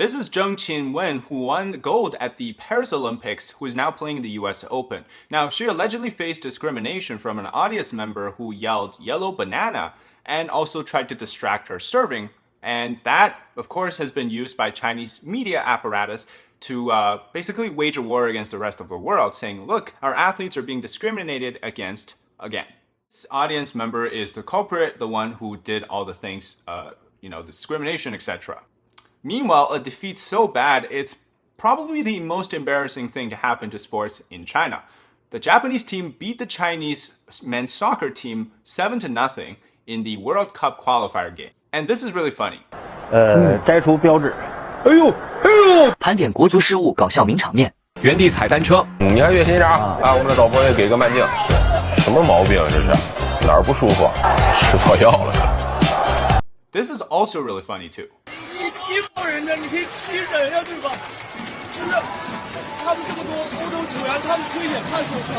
This is Zhang Qinwen, who won gold at the Paris Olympics, who is now playing in the US Open. Now, she allegedly faced discrimination from an audience member who yelled "yellow banana" and also tried to distract her serving. And that, of course, has been used by Chinese media apparatus to basically wage a war against the rest of the world, saying, look, our athletes are being discriminated against again. This audience member is the culprit, the one who did all the things, discrimination, etc. Meanwhile, a defeat so bad, it's probably the most embarrassing thing to happen to sports in China. The Japanese team beat the Chinese men's soccer team 7-0 in the World Cup qualifier game. And this is really funny. 摘除标志。哎呦，盘点国足失误，搞笑名场面。原地踩单车。你看岳欣啥？啊，我们的导播也给个慢镜。什么毛病这是？哪儿不舒服？吃错药了。This is also really funny too. 你欺负人家，你可以踢人呀，对吧？就是他们这么多欧洲球员，他们其实也怕受伤。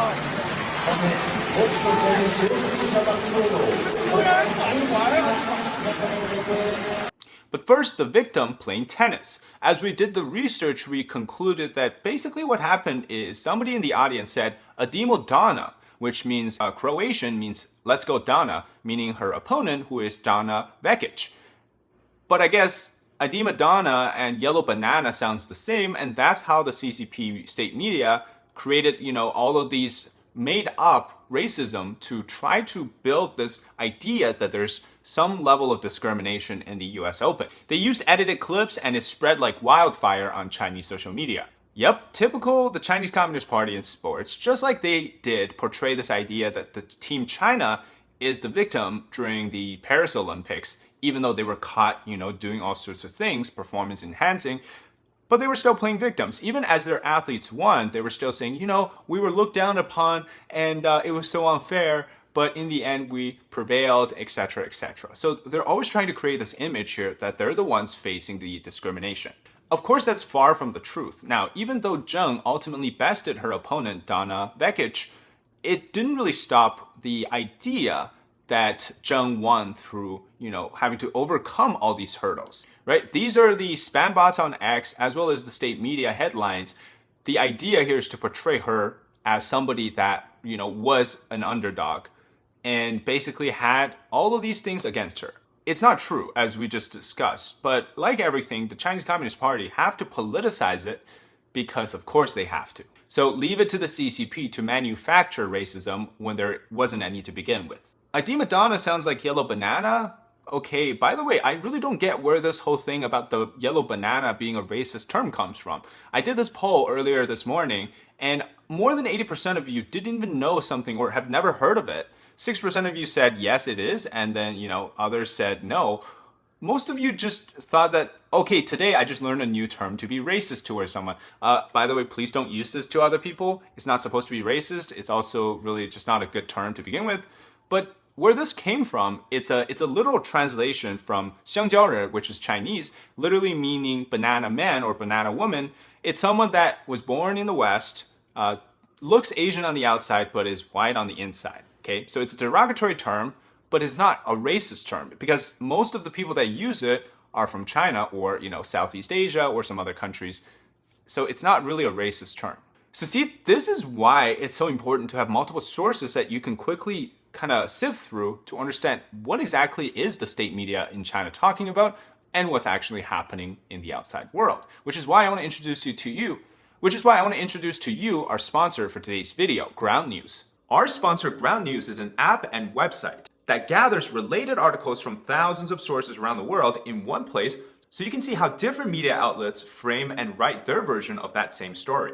球员少一玩啊。But first, the victim playing tennis. As we did the research, we concluded that basically what happened is somebody in the audience said, Adimo Dana, which means Croatian means let's go Dana, meaning her opponent, who is Dana Vekic. But I guess Adima Dana and yellow banana sounds the same, and that's how the CCP state media created, all of these made up racism to try to build this idea that there's some level of discrimination in the US Open. They used edited clips and it spread like wildfire on Chinese social media. Yep, typical the Chinese Communist Party in sports, just like they did portray this idea that the Team China is the victim during the Paris Olympics, even though they were caught, doing all sorts of things, performance enhancing, but they were still playing victims. Even as their athletes won, they were still saying, we were looked down upon and it was so unfair, but in the end we prevailed, etc., etc. So they're always trying to create this image here that they're the ones facing the discrimination. Of course, that's far from the truth. Now, even though Zhang ultimately bested her opponent, Dana Vekic, it didn't really stop the idea that Zhang won through, having to overcome all these hurdles, right? These are the spam bots on X as well as the state media headlines. The idea here is to portray her as somebody that, was an underdog and basically had all of these things against her. It's not true, as we just discussed, but like everything, the Chinese Communist Party have to politicize it because of course they have to. So leave it to the CCP to manufacture racism when there wasn't any to begin with. Adima Dana sounds like yellow banana. Okay, by the way, I really don't get where this whole thing about the yellow banana being a racist term comes from. I did this poll earlier this morning, and more than 80% of you didn't even know something or have never heard of it. 6% of you said yes, it is, and then, others said no. Most of you just thought that, okay, today I just learned a new term to be racist towards someone. By the way, please don't use this to other people. It's not supposed to be racist. It's also really just not a good term to begin with. But where this came from, it's a literal translation from 香蕉人, which is Chinese, literally meaning banana man or banana woman. It's someone that was born in the West, looks Asian on the outside, but is white on the inside. Okay, so it's a derogatory term, but it's not a racist term because most of the people that use it are from China or, Southeast Asia or some other countries. So it's not really a racist term. So see, this is why it's so important to have multiple sources that you can quickly kind of sift through to understand what exactly is the state media in China talking about and what's actually happening in the outside world, which is why I want to introduce to you our sponsor for today's video, Ground News. Our sponsor, Ground News, is an app and website that gathers related articles from thousands of sources around the world in one place so you can see how different media outlets frame and write their version of that same story.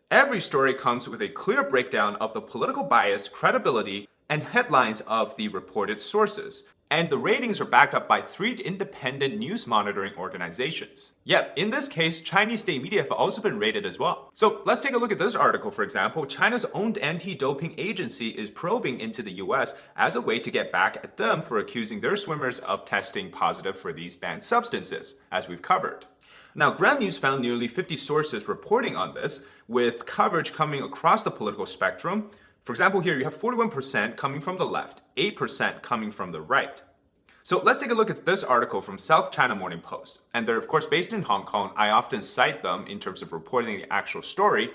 Every story comes with a clear breakdown of the political bias, credibility, and headlines of the reported sources. And the ratings are backed up by 3 independent news monitoring organizations. Yet, in this case, Chinese state media have also been rated as well. So let's take a look at this article, for example. China's own anti-doping agency is probing into the US as a way to get back at them for accusing their swimmers of testing positive for these banned substances, as we've covered. Now, Ground News found nearly 50 sources reporting on this, with coverage coming across the political spectrum. For example, here you have 41% coming from the left, 8% coming from the right. So let's take a look at this article from South China Morning Post. And they're, of course, based in Hong Kong. I often cite them in terms of reporting the actual story.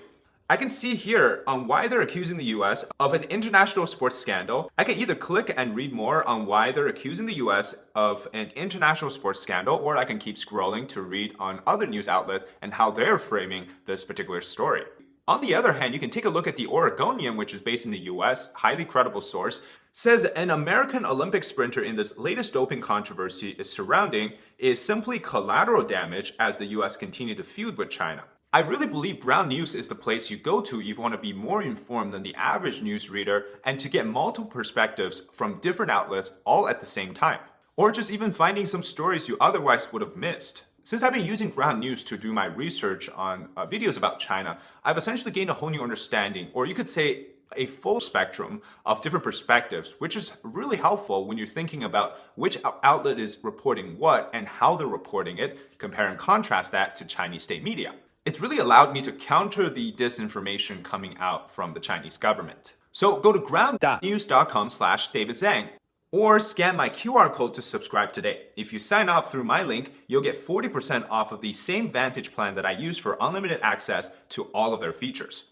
I can see here on why they're accusing the US of an international sports scandal. I can either click and read more on why they're accusing the US of an international sports scandal, or I can keep scrolling to read on other news outlets and how they're framing this particular story. On the other hand, you can take a look at the Oregonian, which is based in the US, highly credible source, says an American Olympic sprinter in this latest doping controversy is surrounding is simply collateral damage as the US continue to feud with China. I really believe Ground News is the place you go to if you want to be more informed than the average news reader and to get multiple perspectives from different outlets all at the same time. Or just even finding some stories you otherwise would have missed. Since I've been using Ground News to do my research on videos about China, I've essentially gained a whole new understanding, or you could say a full spectrum of different perspectives, which is really helpful when you're thinking about which outlet is reporting what and how they're reporting it, compare and contrast that to Chinese state media. It's really allowed me to counter the disinformation coming out from the Chinese government. So go to groundnews.com/David Zhang or scan my QR code to subscribe today. If you sign up through my link, you'll get 40% off of the same Vantage plan that I use for unlimited access to all of their features.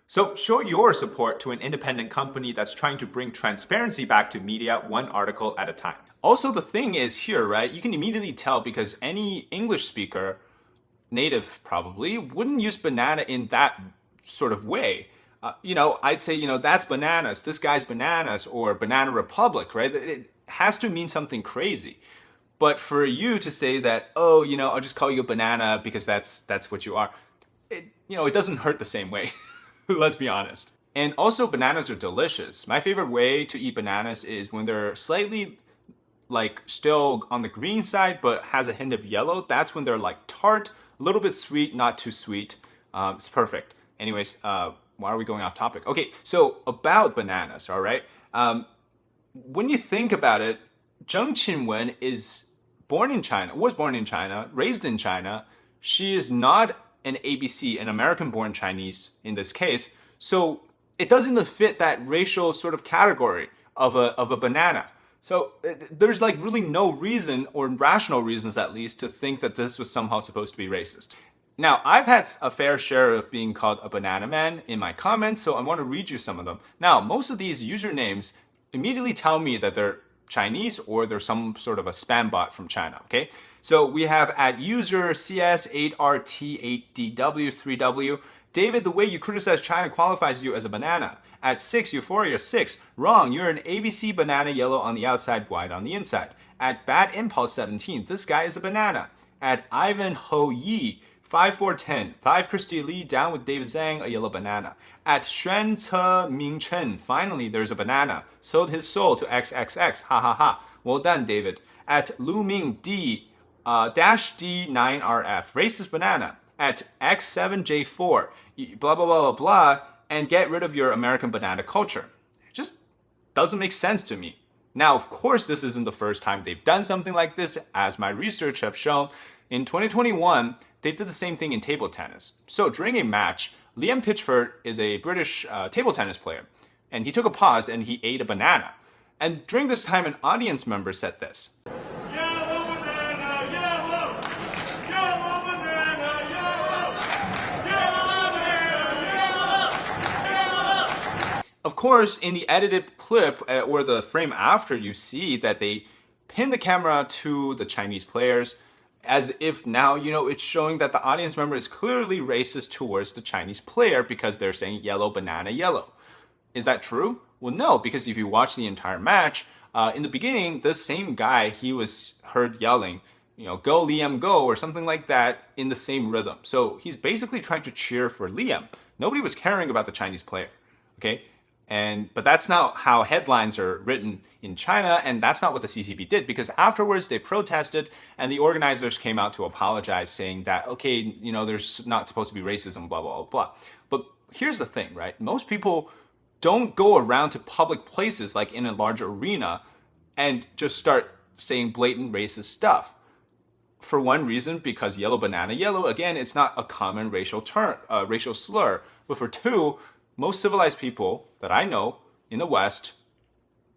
So show your support to an independent company that's trying to bring transparency back to media one article at a time. Also, the thing is here, right? You can immediately tell because any English speaker, native probably, wouldn't use banana in that sort of way. I'd say, that's bananas, this guy's bananas, or banana republic, right? It has to mean something crazy. But for you to say that, I'll just call you a banana because that's what you are, it doesn't hurt the same way. Let's be honest. And also, bananas are delicious. My favorite way to eat bananas is when they're slightly still on the green side, but has a hint of yellow. That's when they're tart, a little bit sweet, not too sweet. It's perfect. Anyways, why are we going off topic? Okay, so about bananas, all right? When you think about it, Zhang Qinwen was born in China, raised in China. She is not an ABC, an American-born Chinese in this case. So it doesn't even fit that racial sort of category of a banana. So there's really no reason, or rational reasons at least, to think that this was somehow supposed to be racist. Now, I've had a fair share of being called a banana man in my comments, so I want to read you some of them. Now, most of these usernames immediately tell me that they're Chinese or they're some sort of a spam bot from China, okay? So we have at user CS8RT8DW3W, David, the way you criticize China qualifies you as a banana. At 6, Euphoria 6, wrong, you're an ABC banana, yellow on the outside, white on the inside. At Bad Impulse 17, this guy is a banana. At Ivan Ho Yi, 5410, 5 Christy Lee, down with David Zhang, a yellow banana. At Xuan Ce Ming Chen, finally there's a banana. Sold his soul to XXX, ha ha ha. Well done, David. At Lu Ming D, -D9RF, racist banana. At X7J4, blah, blah, blah, blah, blah, and get rid of your American banana culture. It just doesn't make sense to me. Now, of course, this isn't the first time they've done something like this, as my research have shown. In 2021, they did the same thing in table tennis. So during a match, Liam Pitchford is a British table tennis player, and he took a pause and he ate a banana. And during this time, an audience member said this. Yellow banana, yellow. Yellow banana, yellow. Yellow banana, yellow. Of course, in the edited clip or the frame after, you see that they pin the camera to the Chinese players as if now, it's showing that the audience member is clearly racist towards the Chinese player because they're saying yellow banana, yellow. Is that true? Well, no, because if you watch the entire match, in the beginning, this same guy, he was heard yelling, go Liam, go, or something like that in the same rhythm. So he's basically trying to cheer for Liam. Nobody was caring about the Chinese player, okay? But that's not how headlines are written in China, and that's not what the CCP did, because afterwards they protested and the organizers came out to apologize, saying that, okay, there's not supposed to be racism, blah, blah, blah, blah. But here's the thing, right? Most people don't go around to public places like in a large arena and just start saying blatant racist stuff. For one reason, because yellow banana, yellow, again, it's not a common racial slur. But for two, most civilized people that I know in the West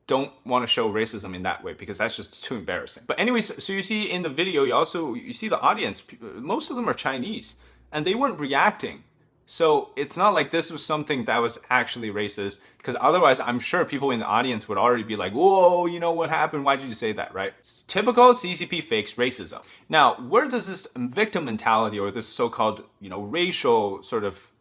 don't want to show racism in that way because that's just too embarrassing. But anyways, so you see in the video, you see the audience, most of them are Chinese, and they weren't reacting. So it's not like this was something that was actually racist, because otherwise I'm sure people in the audience would already be like, whoa, you know what happened? Why did you say that, right? It's typical CCP fakes racism. Now, where does this victim mentality or this so-called, racial sort of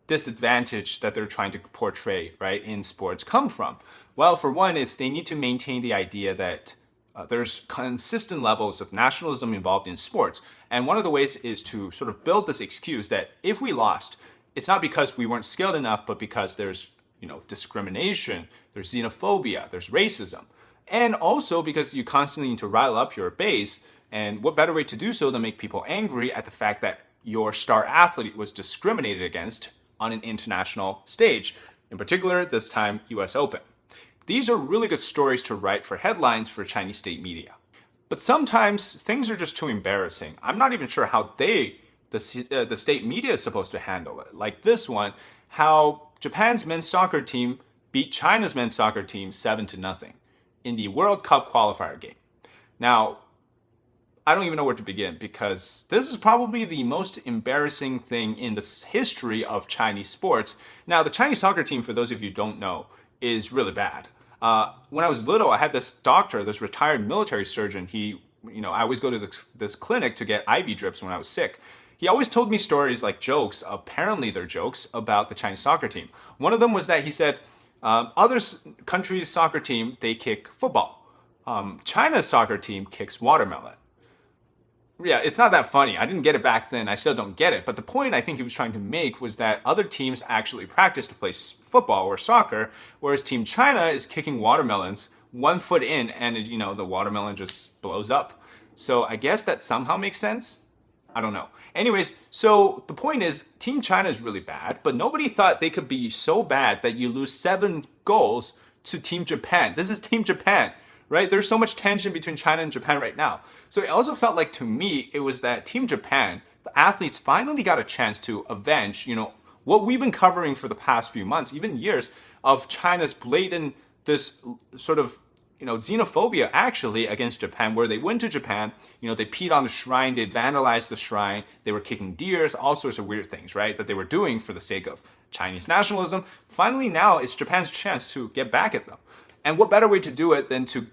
disadvantage that they're trying to portray, right, in sports come from? Well, for one, it's they need to maintain the idea that there's consistent levels of nationalism involved in sports. And one of the ways is to sort of build this excuse that if we lost, it's not because we weren't skilled enough, but because there's, discrimination, there's xenophobia, there's racism. And also because you constantly need to rile up your base. And what better way to do so than make people angry at the fact that your star athlete was discriminated against on an international stage, in particular, this time, US Open. These are really good stories to write for headlines for Chinese state media. But sometimes things are just too embarrassing. I'm not even sure how the state media is supposed to handle it. Like this one, how Japan's men's soccer team beat China's men's soccer team 7-0 in the World Cup qualifier game. Now, I don't even know where to begin because this is probably the most embarrassing thing in the history of Chinese sports. Now, the Chinese soccer team, for those of you who don't know, is really bad. When I was little, I had this doctor, this retired military surgeon. I always go to this clinic to get IV drips when I was sick. He always told me stories like jokes, apparently they're jokes, about the Chinese soccer team. One of them was that he said, other countries' soccer team, they kick football. China's soccer team kicks watermelon. Yeah, it's not that funny. I didn't get it back then. I still don't get it. But the point I think he was trying to make was that other teams actually practice to play football or soccer, whereas Team China is kicking watermelons 1 foot in and, the watermelon just blows up. So I guess that somehow makes sense. I don't know. Anyways, so the point is Team China is really bad, but nobody thought they could be so bad that you lose 7 goals to Team Japan. This is Team Japan. Right? There's so much tension between China and Japan right now. So it also felt like, to me, it was that Team Japan, the athletes finally got a chance to avenge, what we've been covering for the past few months, even years, of China's blatant, this sort of, xenophobia actually against Japan, where they went to Japan, they peed on the shrine, they vandalized the shrine, they were kicking deers, all sorts of weird things, right? That they were doing for the sake of Chinese nationalism. Finally, now it's Japan's chance to get back at them. And what better way to do it than to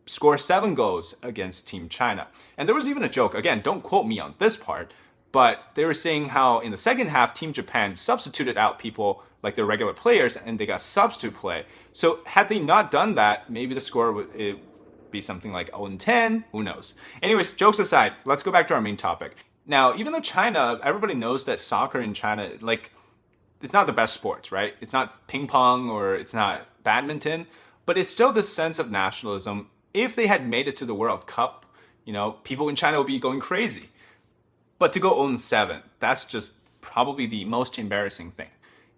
score 7 goals against Team China. And there was even a joke, again, don't quote me on this part, but they were saying how in the second half, Team Japan substituted out people like their regular players and they got substitute play. So had they not done that, maybe the score would be something like 0-10, who knows. Anyways, jokes aside, let's go back to our main topic. Now, even though China, everybody knows that soccer in China, it's not the best sports, right? It's not ping pong or it's not badminton, but it's still this sense of nationalism. If they had made it to the World Cup, people in China would be going crazy. But to go 0-7, that's just probably the most embarrassing thing.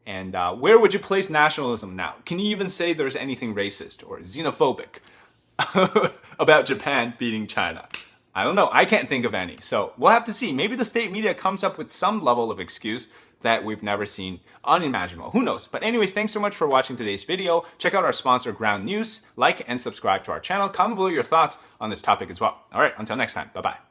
And where would you place nationalism now? Can you even say there's anything racist or xenophobic about Japan beating China? I don't know. I can't think of any. So we'll have to see. Maybe the state media comes up with some level of excuse that we've never seen, unimaginable. Who knows? But anyways, thanks so much for watching today's video. Check out our sponsor, Ground News. Like and subscribe to our channel. Comment below your thoughts on this topic as well. All right, until next time. Bye-bye.